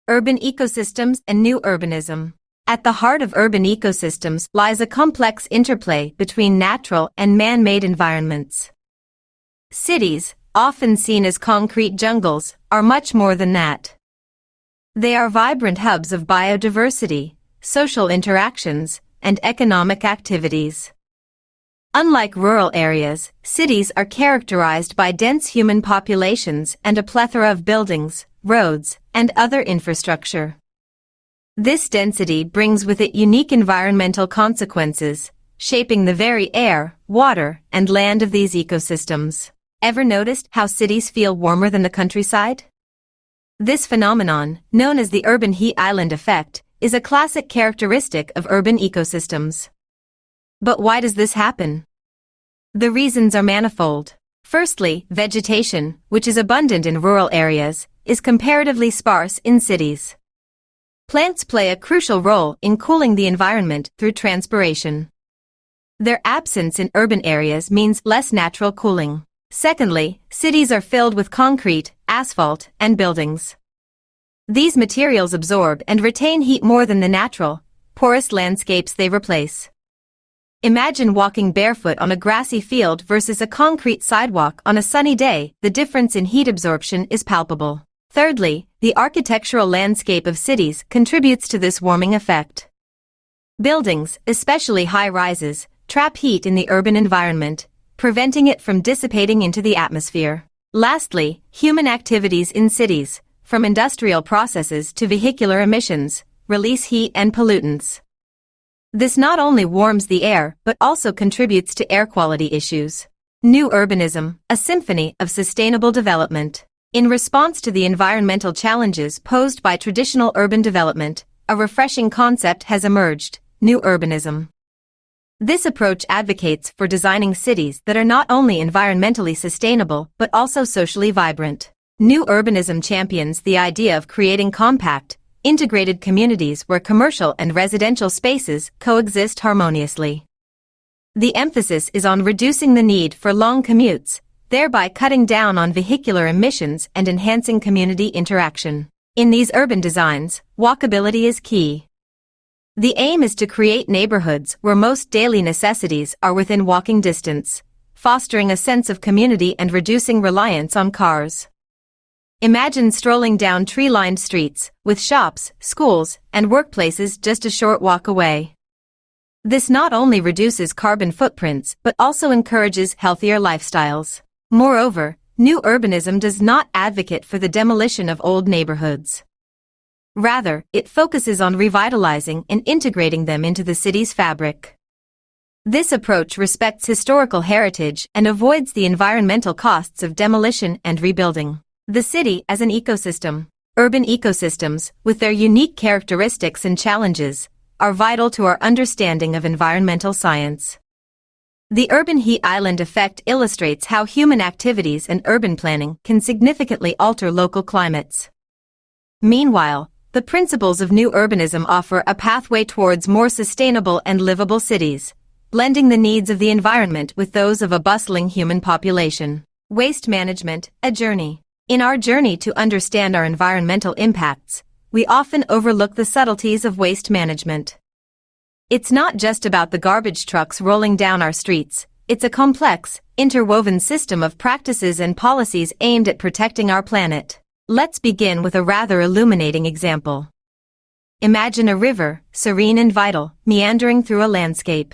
Urban ecosystems and new urbanism. At the heart of urban ecosystems lies a complex interplay between natural and man-made environments. Cities, often seen as concrete jungles, are much more than that. They are vibrant hubs of biodiversity, social interactions, and economic activities. Unlike rural areas, cities are characterized by dense human populations and a plethora of buildings, roads, and other infrastructure. This density brings with it unique environmental consequences, shaping the very air, water, and land of these ecosystems. Ever noticed how cities feel warmer than the countryside? This phenomenon, known as the urban heat island effect, is a classic characteristic of urban ecosystems. But why does this happen? The reasons are manifold. Firstly, vegetation, which is abundant in rural areas, is comparatively sparse in cities. Plants play a crucial role in cooling the environment through transpiration. Their absence in urban areas means less natural cooling. Secondly, cities are filled with concrete, asphalt, and buildings. These materials absorb and retain heat more than the natural, porous landscapes they replace. Imagine walking barefoot on a grassy field versus a concrete sidewalk on a sunny day. The difference in heat absorption is palpable. Thirdly, the architectural landscape of cities contributes to this warming effect. Buildings, especially high-rises, trap heat in the urban environment, preventing it from dissipating into the atmosphere. Lastly, human activities in cities, from industrial processes to vehicular emissions, release heat and pollutants. This not only warms the air but also contributes to air quality issues. New urbanism, a symphony of sustainable development. In response to the environmental challenges posed by traditional urban development, a refreshing concept has emerged: new urbanism. This approach advocates for designing cities that are not only environmentally sustainable but also socially vibrant. New urbanism champions the idea of creating compact, integrated communities where commercial and residential spaces coexist harmoniously. The emphasis is on reducing the need for long commutes, thereby cutting down on vehicular emissions and enhancing community interaction. In these urban designs, walkability is key. The aim is to create neighborhoods where most daily necessities are within walking distance, fostering a sense of community and reducing reliance on cars. Imagine strolling down tree-lined streets, with shops, schools, and workplaces just a short walk away. This not only reduces carbon footprints but also encourages healthier lifestyles. Moreover, new urbanism does not advocate for the demolition of old neighborhoods. Rather, it focuses on revitalizing and integrating them into the city's fabric. This approach respects historical heritage and avoids the environmental costs of demolition and rebuilding. The city as an ecosystem. Urban ecosystems, with their unique characteristics and challenges, are vital to our understanding of environmental science. The urban heat island effect illustrates how human activities and urban planning can significantly alter local climates. Meanwhile, the principles of new urbanism offer a pathway towards more sustainable and livable cities, blending the needs of the environment with those of a bustling human population. Waste management, a journey. In our journey to understand our environmental impacts, we often overlook the subtleties of waste management. It's not just about the garbage trucks rolling down our streets, it's a complex, interwoven system of practices and policies aimed at protecting our planet. Let's begin with a rather illuminating example. Imagine a river, serene and vital, meandering through a landscape.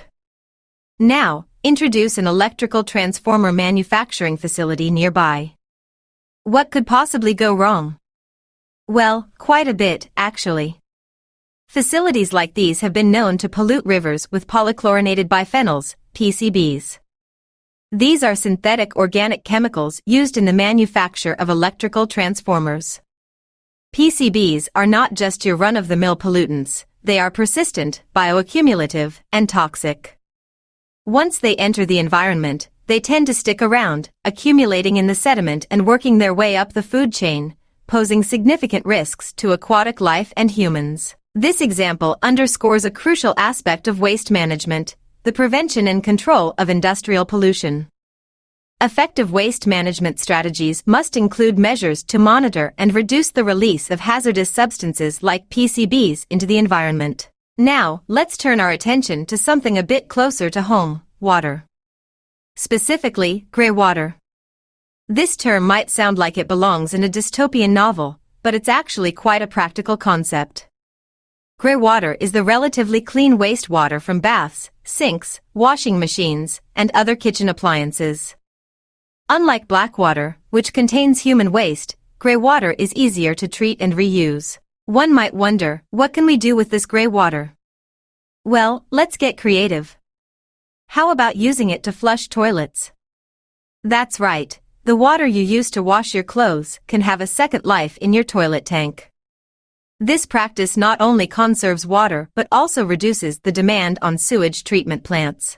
Now, introduce an electrical transformer manufacturing facility nearby. What could possibly go wrong? Well, quite a bit, actually. Facilities like these have been known to pollute rivers with polychlorinated biphenyls, PCBs. These are synthetic organic chemicals used in the manufacture of electrical transformers. PCBs are not just your run-of-the-mill pollutants, they are persistent, bioaccumulative, and toxic. Once they enter the environment, they tend to stick around, accumulating in the sediment and working their way up the food chain, posing significant risks to aquatic life and humans. This example underscores a crucial aspect of waste management: the prevention and control of industrial pollution. Effective waste management strategies must include measures to monitor and reduce the release of hazardous substances like PCBs into the environment. Now, let's turn our attention to something a bit closer to home: water. Specifically, gray water. This term might sound like it belongs in a dystopian novel, but it's actually quite a practical concept. Gray water is the relatively clean wastewater from baths, sinks, washing machines, and other kitchen appliances. Unlike black water, which contains human waste, gray water is easier to treat and reuse. One might wonder, what can we do with this gray water? Well, let's get creative. How about using it to flush toilets? That's right, the water you use to wash your clothes can have a second life in your toilet tank. This practice not only conserves water but also reduces the demand on sewage treatment plants.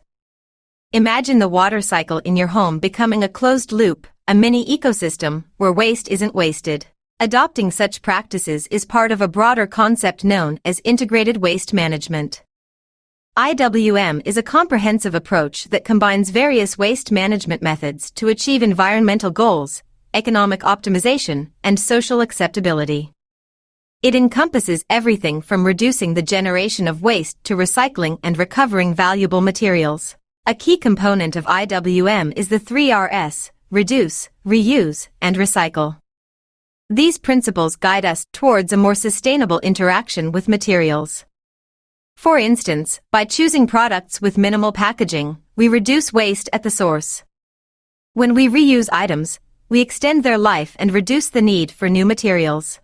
Imagine the water cycle in your home becoming a closed loop, a mini ecosystem where waste isn't wasted. Adopting such practices is part of a broader concept known as integrated waste management. IWM is a comprehensive approach that combines various waste management methods to achieve environmental goals, economic optimization, and social acceptability. It encompasses everything from reducing the generation of waste to recycling and recovering valuable materials. A key component of IWM is the 3Rs: reduce, reuse, and recycle. These principles guide us towards a more sustainable interaction with materials. For instance, by choosing products with minimal packaging, we reduce waste at the source. When we reuse items, we extend their life and reduce the need for new materials.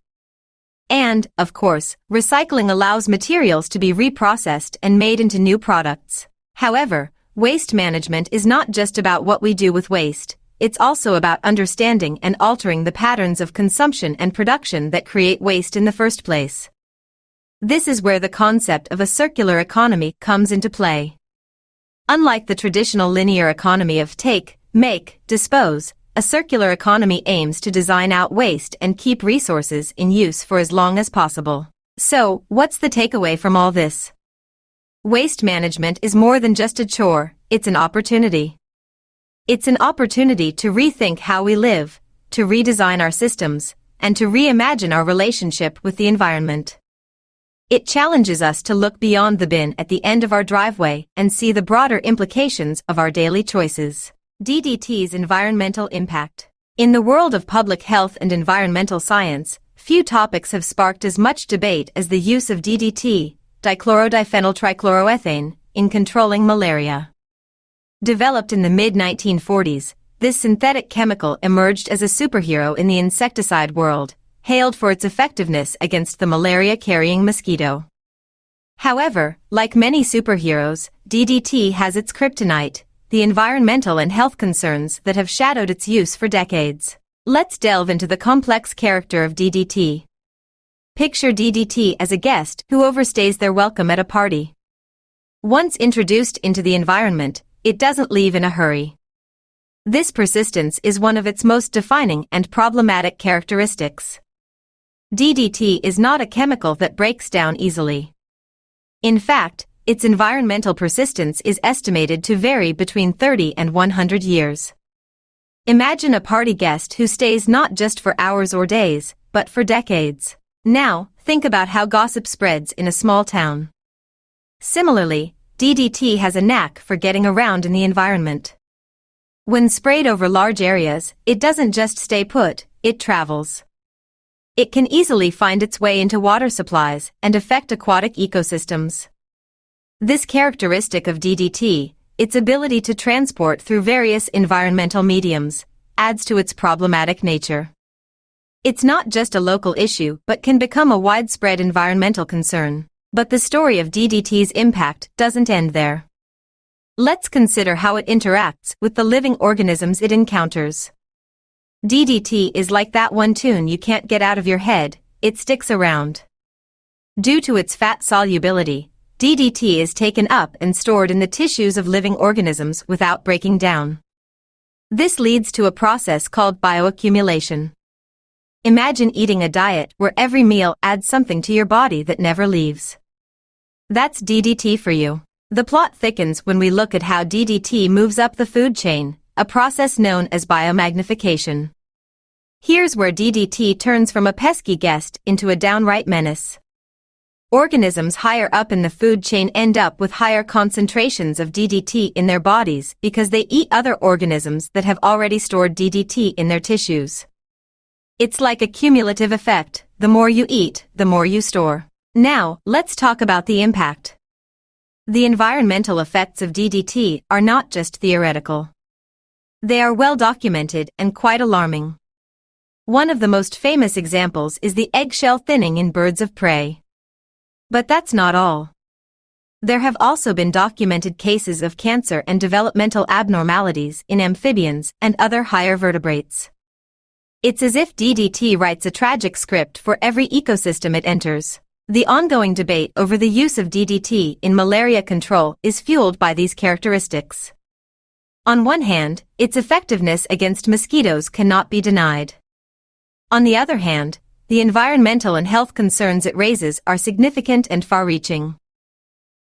And, of course, recycling allows materials to be reprocessed and made into new products. However, waste management is not just about what we do with waste, it's also about understanding and altering the patterns of consumption and production that create waste in the first place. This is where the concept of a circular economy comes into play. Unlike the traditional linear economy of take, make, dispose, a circular economy aims to design out waste and keep resources in use for as long as possible. So, what's the takeaway from all this? Waste management is more than just a chore, it's an opportunity. It's an opportunity to rethink how we live, to redesign our systems, and to reimagine our relationship with the environment. It challenges us to look beyond the bin at the end of our driveway and see the broader implications of our daily choices. DDT's environmental impact. In the world of public health and environmental science, few topics have sparked as much debate as the use of DDT, dichlorodiphenyltrichloroethane, in controlling malaria. Developed in the mid-1940s, this synthetic chemical emerged as a superhero in the insecticide world, hailed for its effectiveness against the malaria-carrying mosquito. However, like many superheroes, DDT has its kryptonite, the environmental and health concerns that have shadowed its use for decades. Let's delve into the complex character of DDT. Picture DDT as a guest who overstays their welcome at a party. Once introduced into the environment, it doesn't leave in a hurry. This persistence is one of its most defining and problematic characteristics. DDT is not a chemical that breaks down easily. In fact, its environmental persistence is estimated to vary between 30 and 100 years. Imagine a party guest who stays not just for hours or days, but for decades. Now, think about how gossip spreads in a small town. Similarly, DDT has a knack for getting around in the environment. When sprayed over large areas, it doesn't just stay put, it travels. It can easily find its way into water supplies and affect aquatic ecosystems. This characteristic of DDT, its ability to transport through various environmental mediums, adds to its problematic nature. It's not just a local issue but can become a widespread environmental concern. But the story of DDT's impact doesn't end there. Let's consider how it interacts with the living organisms it encounters. DDT is like that one tune you can't get out of your head, it sticks around. Due to its fat solubility, DDT is taken up and stored in the tissues of living organisms without breaking down. This leads to a process called bioaccumulation. Imagine eating a diet where every meal adds something to your body that never leaves. That's DDT for you. The plot thickens when we look at how DDT moves up the food chain, a process known as biomagnification. Here's where DDT turns from a pesky guest into a downright menace. Organisms higher up in the food chain end up with higher concentrations of DDT in their bodies because they eat other organisms that have already stored DDT in their tissues. It's like a cumulative effect. The more you eat, the more you store. Now, let's talk about the impact. The environmental effects of DDT are not just theoretical. They are well documented and quite alarming. One of the most famous examples is the eggshell thinning in birds of prey. But that's not all. There have also been documented cases of cancer and developmental abnormalities in amphibians and other higher vertebrates. It's as if DDT writes a tragic script for every ecosystem it enters. The ongoing debate over the use of DDT in malaria control is fueled by these characteristics. On one hand, its effectiveness against mosquitoes cannot be denied. On the other hand, the environmental and health concerns it raises are significant and far-reaching.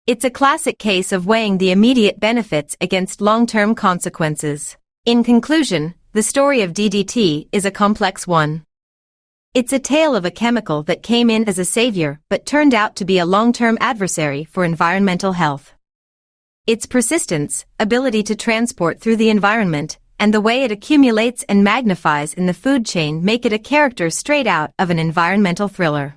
It's a classic case of weighing the immediate benefits against long-term consequences. In conclusion, the story of DDT is a complex one. It's a tale of a chemical that came in as a savior but turned out to be a long-term adversary for environmental health. Its persistence, ability to transport through the environment, and the way it accumulates and magnifies in the food chain make it a character straight out of an environmental thriller.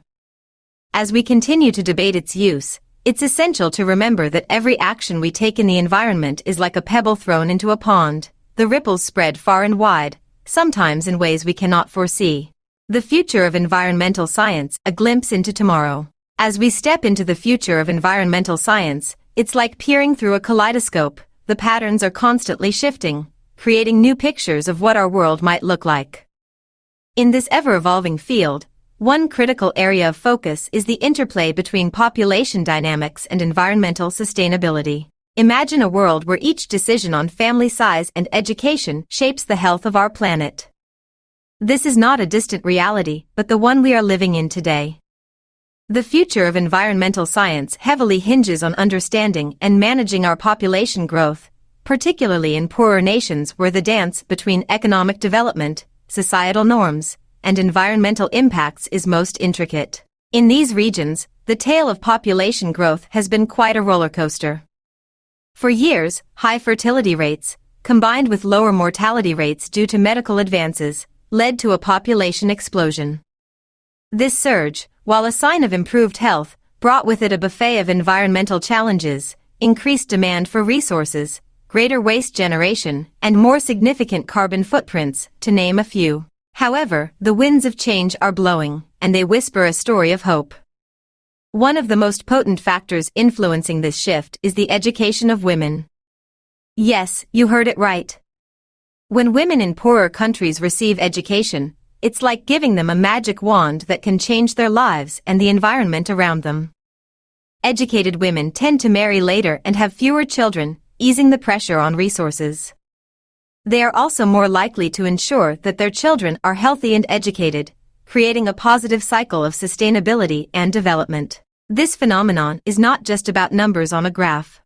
As we continue to debate its use, it's essential to remember that every action we take in the environment is like a pebble thrown into a pond. The ripples spread far and wide, sometimes in ways we cannot foresee. The future of environmental science, a glimpse into tomorrow. As we step into the future of environmental science, it's like peering through a kaleidoscope. The patterns are constantly shifting, creating new pictures of what our world might look like. In this ever-evolving field, one critical area of focus is the interplay between population dynamics and environmental sustainability. Imagine a world where each decision on family size and education shapes the health of our planet. This is not a distant reality, but the one we are living in today. The future of environmental science heavily hinges on understanding and managing our population growth, particularly in poorer nations where the dance between economic development, societal norms, and environmental impacts is most intricate. In these regions, the tale of population growth has been quite a roller coaster. For years, high fertility rates, combined with lower mortality rates due to medical advances, led to a population explosion. This surge, while a sign of improved health, brought with it a buffet of environmental challenges, increased demand for resources, greater waste generation, and more significant carbon footprints, to name a few. However, the winds of change are blowing, and they whisper a story of hope. One of the most potent factors influencing this shift is the education of women. Yes, you heard it right. When women in poorer countries receive education, it's like giving them a magic wand that can change their lives and the environment around them. Educated women tend to marry later and have fewer children, easing the pressure on resources. They are also more likely to ensure that their children are healthy and educated, creating a positive cycle of sustainability and development. This phenomenon is not just about numbers on a graph.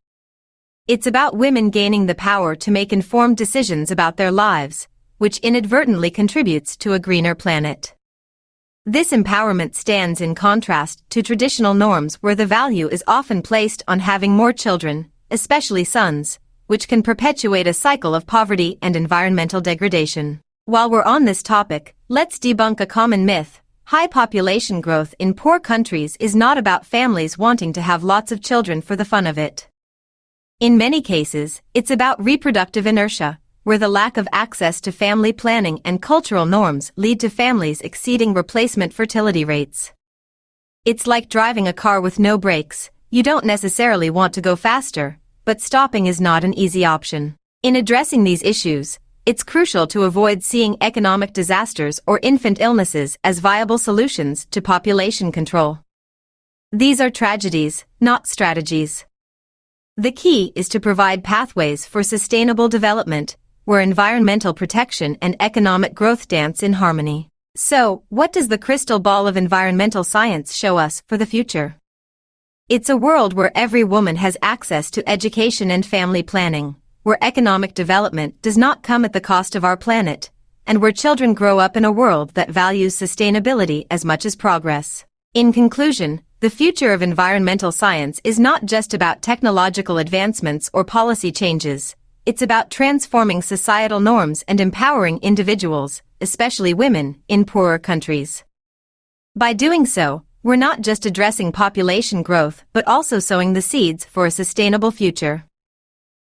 It's about women gaining the power to make informed decisions about their lives, which inadvertently contributes to a greener planet. This empowerment stands in contrast to traditional norms where the value is often placed on having more children, especially sons, which can perpetuate a cycle of poverty and environmental degradation. While we're on this topic, let's debunk a common myth. High population growth in poor countries is not about families wanting to have lots of children for the fun of it. In many cases, it's about reproductive inertia, where the lack of access to family planning and cultural norms lead to families exceeding replacement fertility rates. It's like driving a car with no brakes. You don't necessarily want to go faster, but stopping is not an easy option. In addressing these issues, it's crucial to avoid seeing economic disasters or infant illnesses as viable solutions to population control. These are tragedies, not strategies. The key is to provide pathways for sustainable development, where environmental protection and economic growth dance in harmony. So, what does the crystal ball of environmental science show us for the future? It's a world where every woman has access to education and family planning, where economic development does not come at the cost of our planet, and where children grow up in a world that values sustainability as much as progress. In conclusion, the future of environmental science is not just about technological advancements or policy changes. It's about transforming societal norms and empowering individuals, especially women, in poorer countries. By doing so, we're not just addressing population growth but also sowing the seeds for a sustainable future.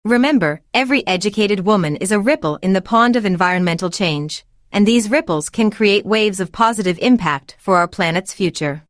Remember, every educated woman is a ripple in the pond of environmental change, and these ripples can create waves of positive impact for our planet's future.